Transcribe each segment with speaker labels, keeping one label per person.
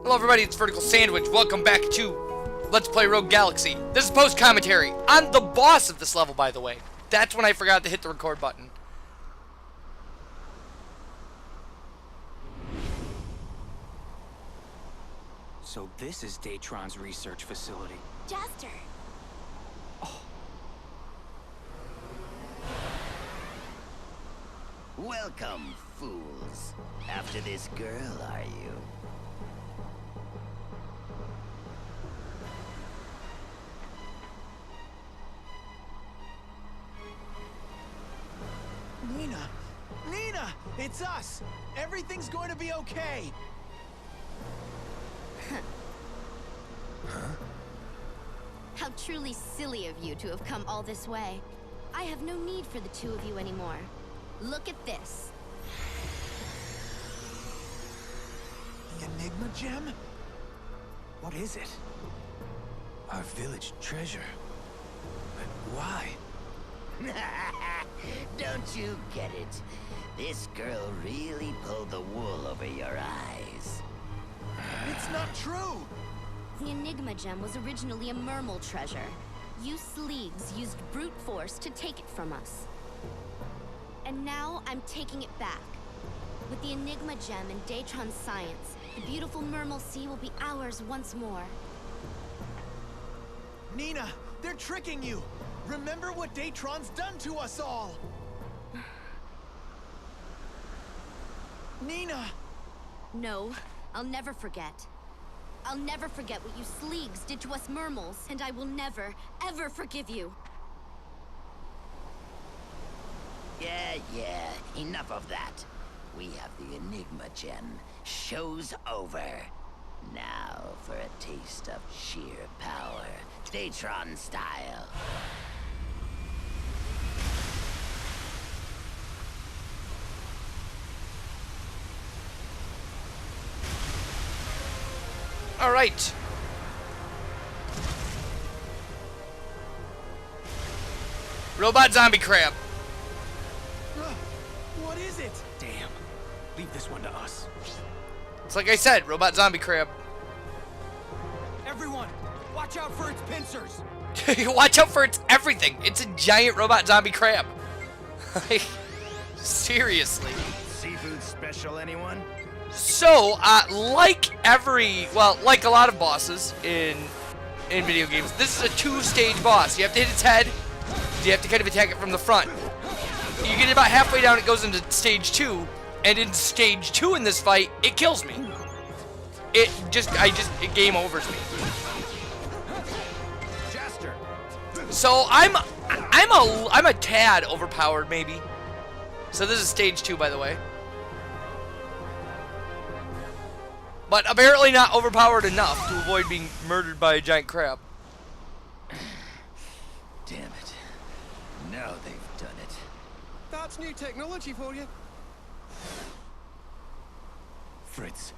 Speaker 1: Hello everybody, it's VerticalSandwich. Welcome back to Let's Play Rogue Galaxy. This is post-commentary. I'm the boss of this level, by the way. That's when I forgot to hit the record button.
Speaker 2: So this is Datron's research facility.
Speaker 3: Jaster.
Speaker 2: Oh.
Speaker 4: Welcome, fools. After this girl, are you?
Speaker 5: Nina! Nina! It's us! Everything's going to be okay!
Speaker 3: How truly silly of you to have come all this way. I have no need for the two of you anymore. Look at this.
Speaker 5: The Enigma gem?
Speaker 2: What is it? Our village treasure. But why?
Speaker 4: Don't you get it? This girl really pulled the wool over your eyes.
Speaker 5: It's not true!
Speaker 3: The Enigma gem was originally a mermal treasure. You Sleegs used brute force to take it from us. And now I'm taking it back. With the Enigma gem and Datron's science, the beautiful Mermal Sea will be ours once more.
Speaker 5: Nina! They're tricking you! Remember what Datron's done to us all! Nina!
Speaker 3: No, I'll never forget. I'll never forget what you Sleegs did to us Mermals, and I will never, ever forgive you.
Speaker 4: Yeah, enough of that. We have the Enigma gem. Show's over. Now for a taste of sheer power. Datron style.
Speaker 1: All right. Robot zombie crab.
Speaker 5: What is it?
Speaker 2: Damn. Leave this one to us.
Speaker 1: It's like I said, robot zombie crab.
Speaker 2: Everyone, watch out for its pincers.
Speaker 1: Watch out for its everything. It's a giant robot zombie crab. Like, seriously.
Speaker 4: Seafood special, anyone?
Speaker 1: So, like like a lot of bosses in video games, this is a two-stage boss. You have to hit its head. You have to kind of attack it from the front. You get about halfway down, it goes into stage 2, and in stage 2 in this fight, it kills me. It game overs me.
Speaker 2: Jaster.
Speaker 1: So I'm a tad overpowered, maybe. So this is stage 2, by the way. But apparently not overpowered enough to avoid being murdered by a giant crab.
Speaker 4: Damn it. Now they've done it.
Speaker 6: That's new technology for you.
Speaker 2: Fritz,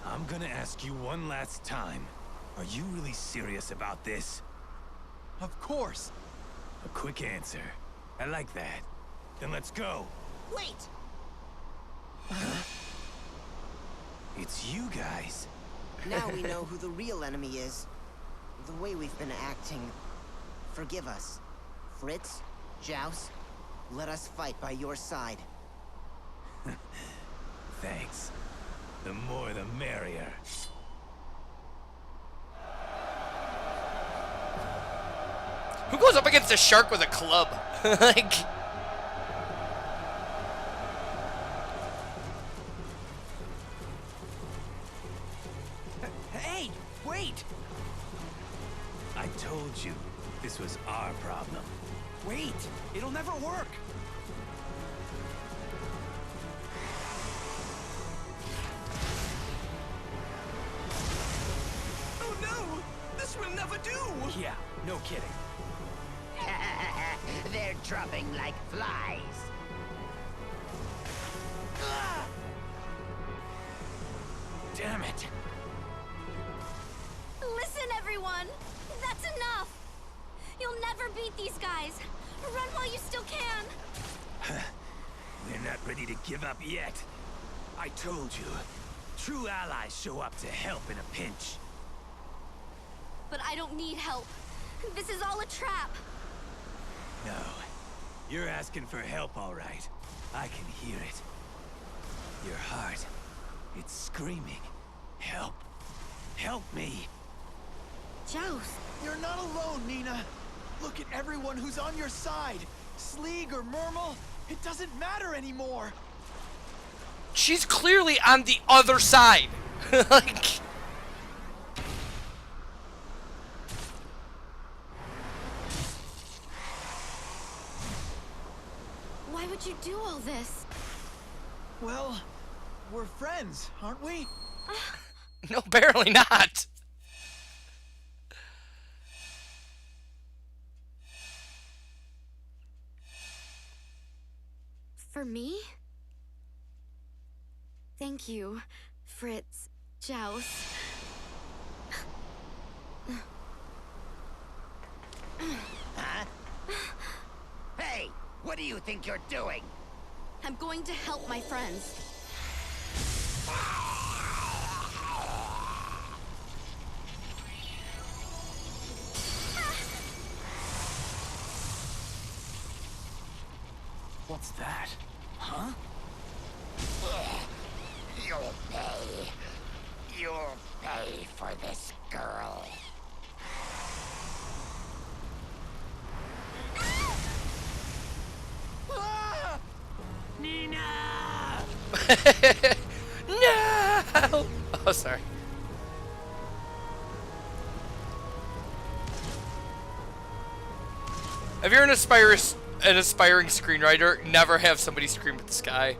Speaker 2: I'm gonna ask you one last time. Are you really serious about this?
Speaker 5: Of course!
Speaker 2: A quick answer. I like that. Then let's go.
Speaker 5: Wait!
Speaker 2: It's you guys.
Speaker 7: Now we know who the real enemy is. The way we've been acting. Forgive us. Fritz, Joust, let us fight by your side.
Speaker 2: Thanks. The more the merrier.
Speaker 1: Who goes up against a shark with a club? Like...
Speaker 2: Hey, wait! I told you, this was our problem.
Speaker 5: Wait! It'll never work!
Speaker 6: Oh no! This will never do!
Speaker 2: Yeah, no kidding.
Speaker 4: They're dropping like flies.
Speaker 2: Damn it!
Speaker 3: Listen, everyone! That's enough! You'll never beat these guys! Run while you still can!
Speaker 2: We're not ready to give up yet. I told you. True allies show up to help in a pinch.
Speaker 3: But I don't need help. This is all a trap.
Speaker 2: No. You're asking for help, all right. I can hear it. Your heart, it's screaming. Help. Help me.
Speaker 3: Joust.
Speaker 5: You're not alone, Nina. Look at everyone who's on your side. Sleeg or Mermal, it doesn't matter anymore.
Speaker 1: She's clearly on the other side. Like,
Speaker 3: Why would you do all this?
Speaker 5: Well, we're friends, aren't we?
Speaker 1: no, apparently not.
Speaker 3: For me? Thank you, Fritz, Joust.
Speaker 4: Huh? Hey, what do you think you're doing?
Speaker 3: I'm going to help my friends.
Speaker 2: What's that? Huh?
Speaker 4: You'll pay. You'll pay for this girl.
Speaker 2: Nina!
Speaker 1: No! Oh, sorry. If you're an aspiring screenwriter, never have somebody scream at the sky.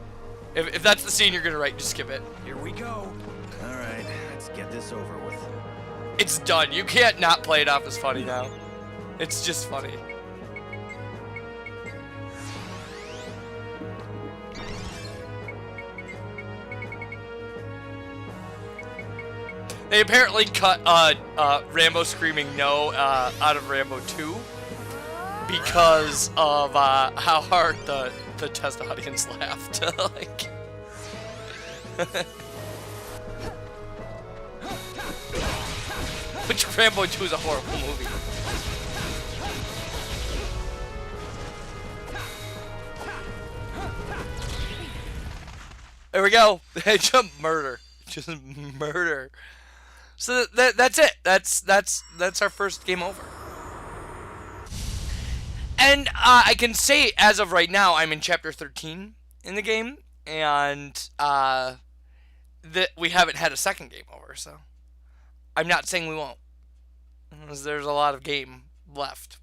Speaker 1: If that's the scene you're gonna write, just skip it.
Speaker 2: Here we go. All right, let's get this over with.
Speaker 1: It's done. You can't not play it off as funny now. It's just funny. They apparently cut Rambo screaming no out of Rambo 2 because of how hard the test audience laughed. Like, which Rambo 2 is a horrible movie. There we go. Just murder. Just murder. So that's it. That's our first game over. And I can say, as of right now, I'm in chapter 13 in the game, and that we haven't had a second game over. So I'm not saying we won't, because there's a lot of game left.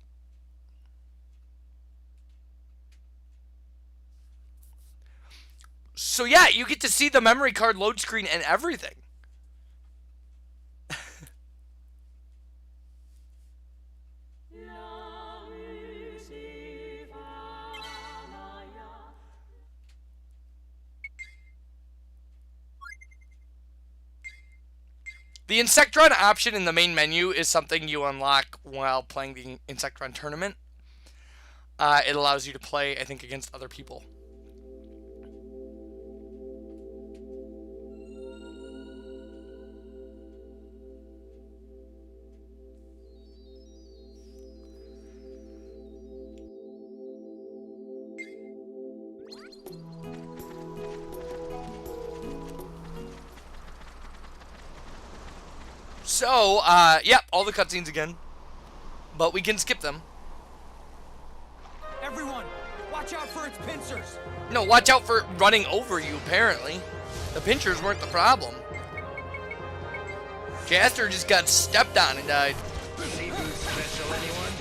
Speaker 1: So yeah, you get to see the memory card load screen and everything. The Insect Run option in the main menu is something you unlock while playing the Insect Run tournament. It allows you to play, I think, against other people. So, yep, all the cutscenes again. But we can skip them.
Speaker 5: Everyone, watch out for its pincers.
Speaker 1: No, watch out for it running over you, apparently. The pinchers weren't the problem. Jaster just got stepped on and died.
Speaker 2: Seafood special, anyone?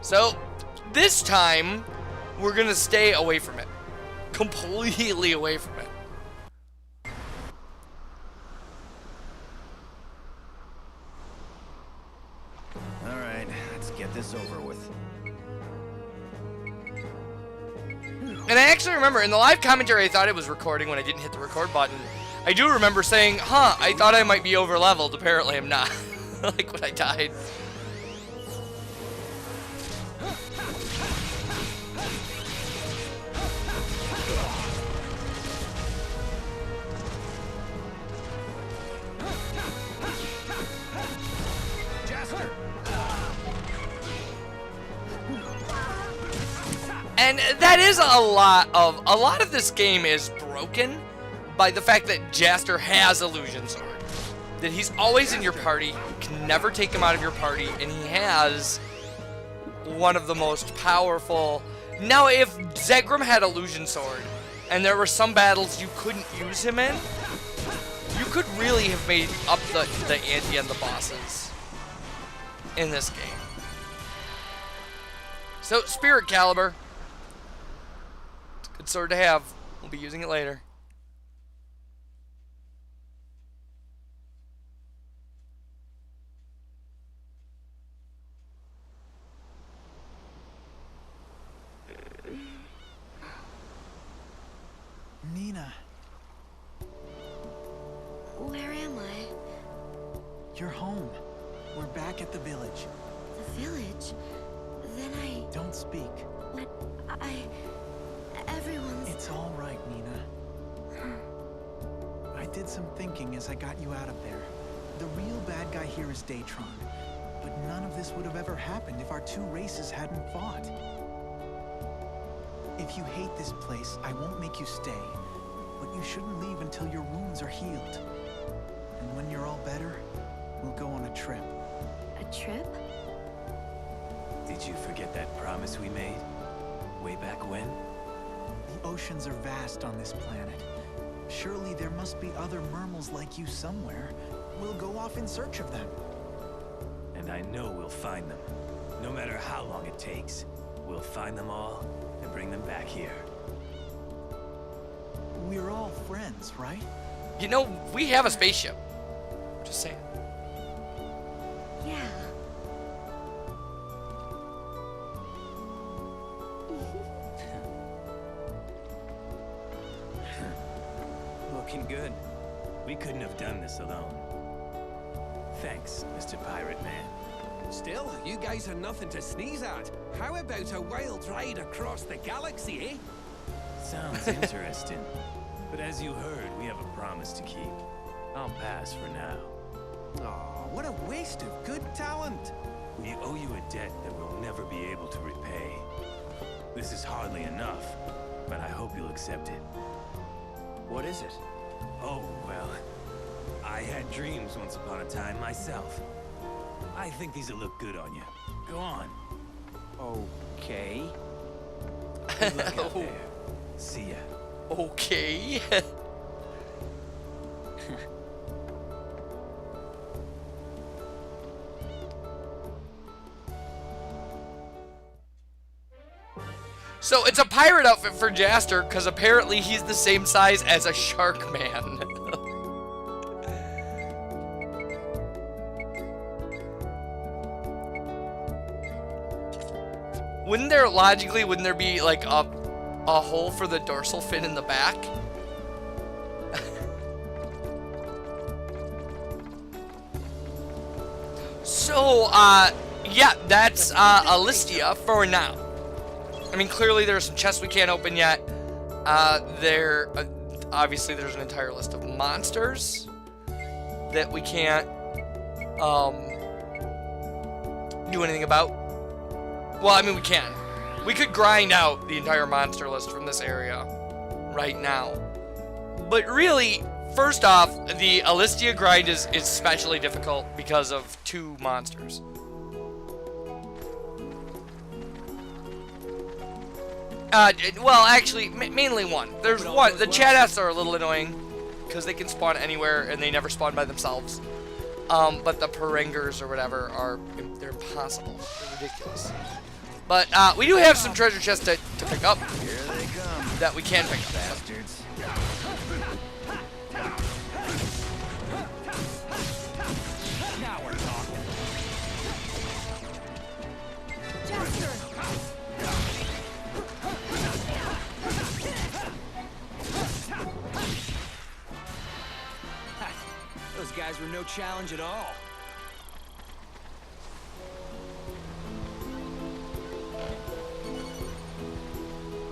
Speaker 1: So, this time, we're gonna stay away from it. Completely away from it.
Speaker 2: All right, let's get this over with.
Speaker 1: And I actually remember in the live commentary, I thought it was recording when I didn't hit the record button. I do remember saying, huh, I thought I might be over leveled. Apparently I'm not. Like when I died. And that is a lot of this game is broken by the fact that Jaster has Illusion Sword. That he's always in your party, you can never take him out of your party, and he has one of the most powerful... Now, if Zegrim had Illusion Sword, and there were some battles you couldn't use him in, you could really have made up the ante on the bosses in this game. So, Spirit Caliber. It's a good sword to have. We'll be using it later.
Speaker 5: Nina,
Speaker 3: Where am I?
Speaker 5: you're home. We're back at the village.
Speaker 3: The village? Then
Speaker 5: Don't speak.
Speaker 3: What? Everyone's...
Speaker 5: It's all right, Nina. I did some thinking as I got you out of there. The real bad guy here is Datron. But none of this would have ever happened if our two races hadn't fought. If you hate this place, I won't make you stay. But you shouldn't leave until your wounds are healed. And when you're all better, we'll go on a trip.
Speaker 3: A trip?
Speaker 2: Did you forget that promise we made? Way back when?
Speaker 5: The oceans are vast on this planet. Surely there must be other mermals like you somewhere. We'll go off in search of them.
Speaker 2: And I know we'll find them. No matter how long it takes. We'll find them all and bring them back here.
Speaker 5: We're all friends, right?
Speaker 1: You know, we have a spaceship. Just saying.
Speaker 3: Yeah.
Speaker 2: Looking good. We couldn't have done this alone. Thanks, Mr. Pirate Man.
Speaker 6: Still, you guys are nothing to sneeze at. How about a wild ride across the galaxy, eh?
Speaker 2: Sounds interesting. But as you heard, we have a promise to keep. I'll pass for now.
Speaker 6: Aw, what a waste of good talent.
Speaker 2: We owe you a debt that we'll never be able to repay. This is hardly enough, but I hope you'll accept it.
Speaker 6: What is it?
Speaker 2: Oh, well, I had dreams once upon a time myself. I think these will look good on you. Go on.
Speaker 6: Okay.
Speaker 2: Good luck out there. See ya.
Speaker 1: Okay. So it's a pirate outfit for Jaster because apparently he's the same size as a shark man. Wouldn't there be like a hole for the dorsal fin in the back? So, yeah, that's Alistia for now. I mean, clearly there are some chests we can't open yet. Obviously there's an entire list of monsters that we can't do anything about. Well, I mean, we can. We could grind out the entire monster list from this area right now. But really, first off, the Alistia grind is especially difficult because of two monsters. Well, actually, mainly one. There's one. The Chadests are a little annoying because they can spawn anywhere and they never spawn by themselves. But the Perengers or whatever they're impossible. They're ridiculous. But we do have some treasure chests to pick up.
Speaker 2: Here they come.
Speaker 1: That we can pick up.
Speaker 2: Bastards.
Speaker 6: Now we're talking. Those guys were no challenge at all.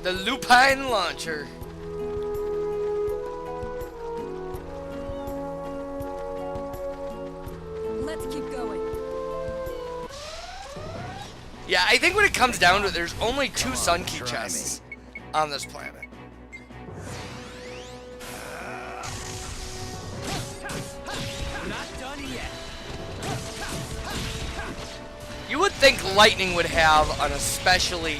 Speaker 1: The Lupine Launcher.
Speaker 3: Let's keep going.
Speaker 1: Yeah, I think when it comes down to it, there's only 2 Sun Key chests on this planet.
Speaker 2: Not done yet.
Speaker 1: You would think lightning would have an especially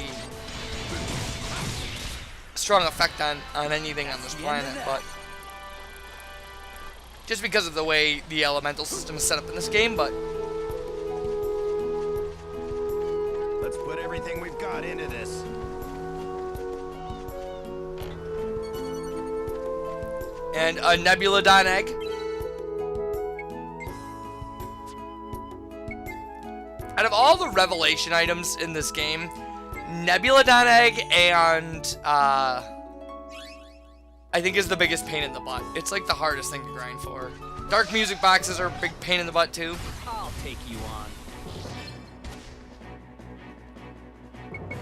Speaker 1: strong effect on anything on this planet, but just because of the way the elemental system is set up in this game, but
Speaker 8: Let's put everything we've got into this.
Speaker 1: and a Nebulodon egg. Out of all the revelation items in this game, Nebulodon egg and I think is the biggest pain in the butt. It's like the hardest thing to grind for. Dark music boxes are a big pain in the butt too.
Speaker 2: I'll take you on.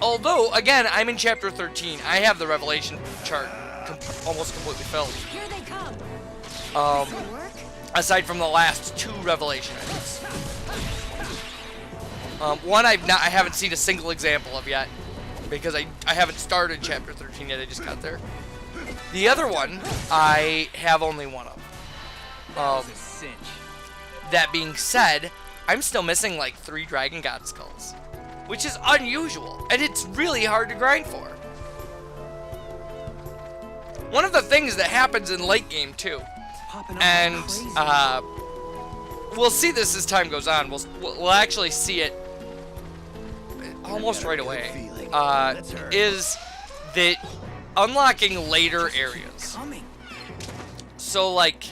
Speaker 1: Although, again, I'm in chapter 13. I have the revelation chart almost completely filled.
Speaker 3: Here they come.
Speaker 1: Aside from the last 2 revelation items. One I haven't seen a single example of yet, because I haven't started chapter 13 yet. I just got there. The other one I have only one of.
Speaker 2: That was a cinch.
Speaker 1: That being said, I'm still missing like 3 Dragon God skulls, which is unusual, and it's really hard to grind for. One of the things that happens in late game too, and we'll see this as time goes on. We'll actually see it almost right away. Is that unlocking later areas? So like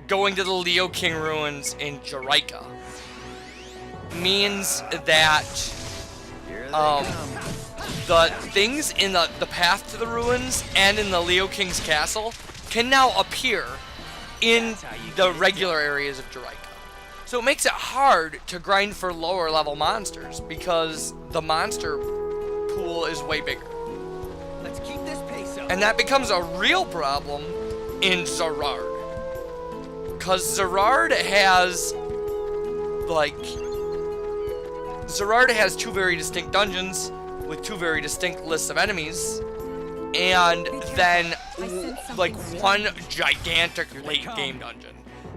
Speaker 1: going to the Leo King ruins in Jerica means that the things in the path to the ruins and in the Leo King's castle can now appear in the regular areas of Jerica. So it makes it hard to grind for lower level monsters because the monster pool is way bigger.
Speaker 2: Let's keep this pace up.
Speaker 1: And that becomes a real problem in Zerard. Because Zerard has Zerard has 2 very distinct dungeons with 2 very distinct lists of enemies, and then like 1 gigantic late game dungeon.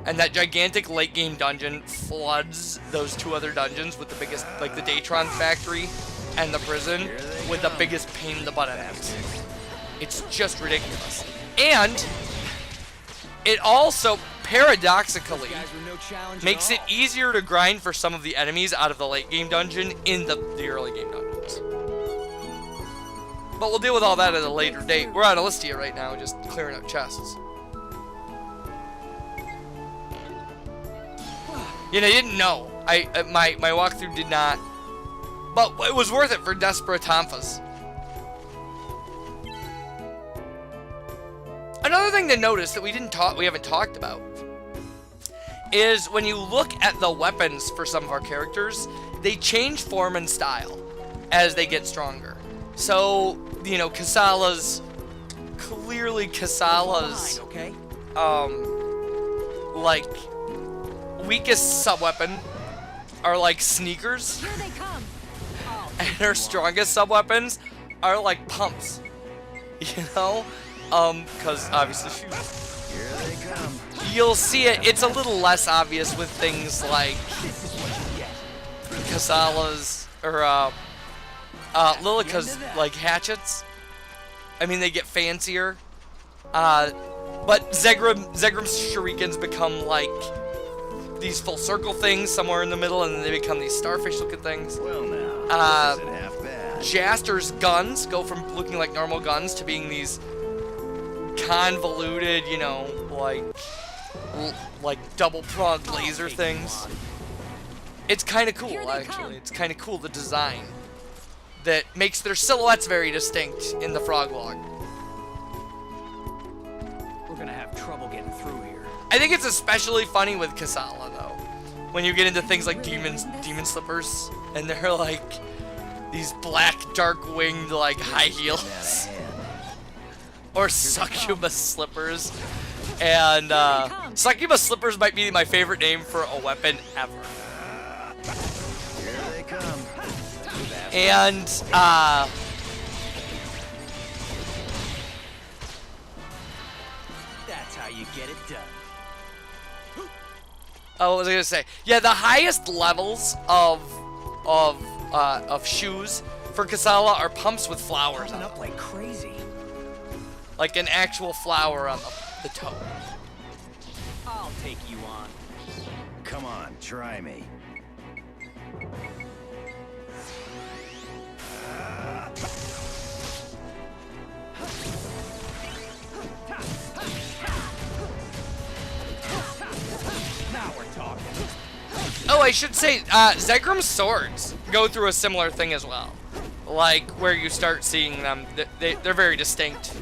Speaker 1: And that gigantic late game dungeon floods those 2 other dungeons with the biggest, like the Datron factory and the prison, with the biggest pain in the butt enemies. It's just ridiculous. And it also paradoxically makes it easier to grind for some of the enemies out of the late game dungeon in the early game dungeons. But we'll deal with all that at a later date. We're on Alistia right now, just clearing up chests. You know, I didn't know. My walkthrough did not, but it was worth it for Desperatanfas. Another thing to notice that we haven't talked about is when you look at the weapons for some of our characters, they change form and style as they get stronger. So, you know, Kasala's like weakest sub-weapon are like sneakers,
Speaker 3: Here they come.
Speaker 1: and her strongest sub-weapons are like pumps, you know, because obviously shoes.
Speaker 8: Here they come.
Speaker 1: You'll see it's a little less obvious with things like Kasala's or Lilika's like hatchets. I mean, they get fancier, but Zegram's shurikens become like these full circle things somewhere in the middle, and then they become these starfish looking things.
Speaker 8: Well now, this isn't half bad.
Speaker 1: Jaster's guns go from looking like normal guns to being these convoluted, you know, like double-pronged laser things. It's kind of cool, actually. It's kind of cool, the design that makes their silhouettes very distinct in the frog log.
Speaker 2: We're gonna have trouble getting through here.
Speaker 1: I think it's especially funny with Kasala, though, when you get into things like demon slippers, and they're like these black, dark-winged, like high heels, or succubus slippers. And succubus slippers might be my favorite name for a weapon ever.
Speaker 8: Here they come.
Speaker 1: And
Speaker 2: That's how you get it done.
Speaker 1: oh, what was I gonna say? Yeah, the highest levels of shoes for Casala are pumps with flowers on
Speaker 2: Popping
Speaker 1: them.
Speaker 2: up like crazy.
Speaker 1: Like an actual flower on the toe.
Speaker 2: I'll take you on.
Speaker 8: Come on, try me.
Speaker 2: Now we're talking.
Speaker 1: Oh, I should say, Zegram's swords go through a similar thing as well. Like, where you start seeing them, they're very distinct.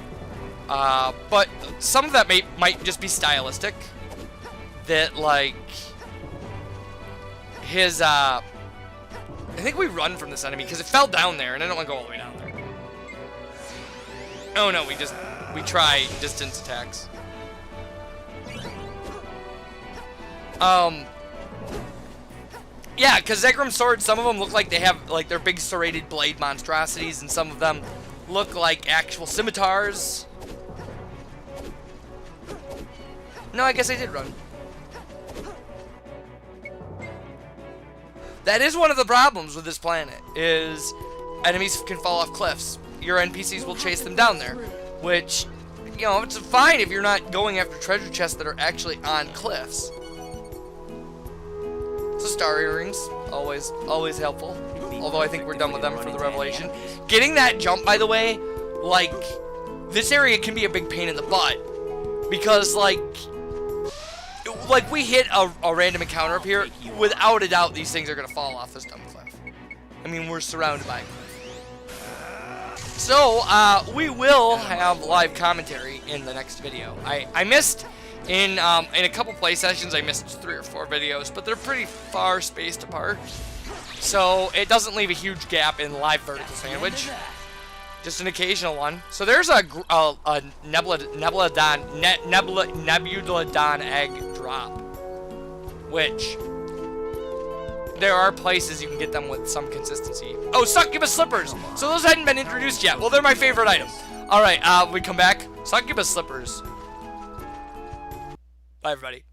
Speaker 1: But some of that might just be stylistic. That, like, his, I think we run from this enemy, because it fell down there, and I don't want to go all the way down there. Oh no, we try distance attacks. Yeah, because Zegram's swords, some of them look like they have, like, they're big serrated blade monstrosities, and some of them look like actual scimitars. No, I guess I did run. That is one of the problems with this planet, is enemies can fall off cliffs. Your NPCs will chase them down there, which, you know, it's fine if you're not going after treasure chests that are actually on cliffs. So star earrings, always helpful. Although I think we're done with them for the revelation. Getting that jump, by the way, like, this area can be a big pain in the butt. Because, like we hit a random encounter up here, without a doubt these things are going to fall off this dumb cliff. I mean, we're surrounded by a cliff. So, we will have live commentary in the next video. I missed, in a couple play sessions, I missed 3 or 4 videos, but they're pretty far spaced apart. So, it doesn't leave a huge gap in live Vertical Sandwich. Just an occasional one. So there's a Nebulodon egg drop, which there are places you can get them with some consistency. Oh, succubus slippers. So those hadn't been introduced yet. Well, they're my favorite item. All right, we come back. Succubus slippers. Bye, everybody.